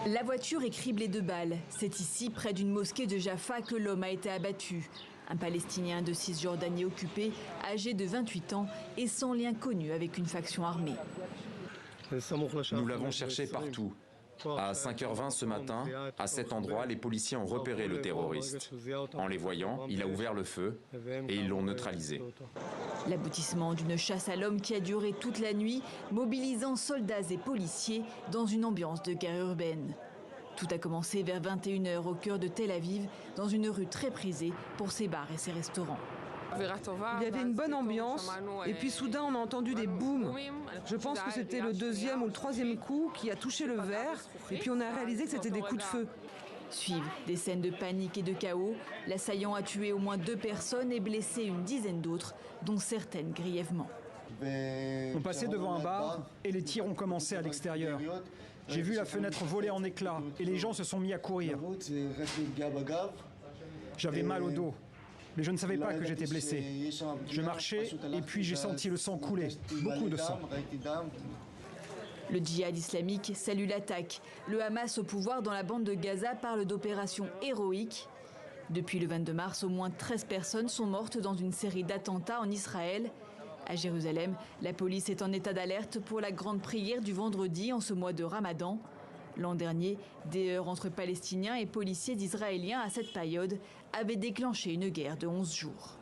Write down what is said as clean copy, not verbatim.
La voiture est criblée de balles. C'est ici, près d'une mosquée de Jaffa, que l'homme a été abattu. Un Palestinien de Cisjordanie occupé, âgé de 28 ans et sans lien connu avec une faction armée. Nous l'avons cherché partout. À 5h20 ce matin, à cet endroit, les policiers ont repéré le terroriste. En les voyant, il a ouvert le feu et ils l'ont neutralisé. L'aboutissement d'une chasse à l'homme qui a duré toute la nuit, mobilisant soldats et policiers dans une ambiance de guerre urbaine. Tout a commencé vers 21h au cœur de Tel Aviv, dans une rue très prisée pour ses bars et ses restaurants. Il y avait une bonne ambiance et puis soudain on a entendu des booms. Je pense que c'était le deuxième ou le troisième coup qui a touché le verre et puis on a réalisé que c'était des coups de feu. Suivent des scènes de panique et de chaos. L'assaillant a tué au moins 2 personnes et blessé une dizaine d'autres, dont certaines grièvement. On passait devant un bar et les tirs ont commencé à l'extérieur. J'ai vu la fenêtre voler en éclats et les gens se sont mis à courir. J'avais mal au dos, mais je ne savais pas que j'étais blessé. Je marchais et puis j'ai senti le sang couler, beaucoup de sang. Le djihad islamique salue l'attaque. Le Hamas au pouvoir dans la bande de Gaza parle d'opération héroïque. Depuis le 22 mars, au moins 13 personnes sont mortes dans une série d'attentats en Israël. À Jérusalem, la police est en état d'alerte pour la grande prière du vendredi en ce mois de Ramadan. L'an dernier, des heurts entre Palestiniens et policiers israéliens à cette période avaient déclenché une guerre de 11 jours.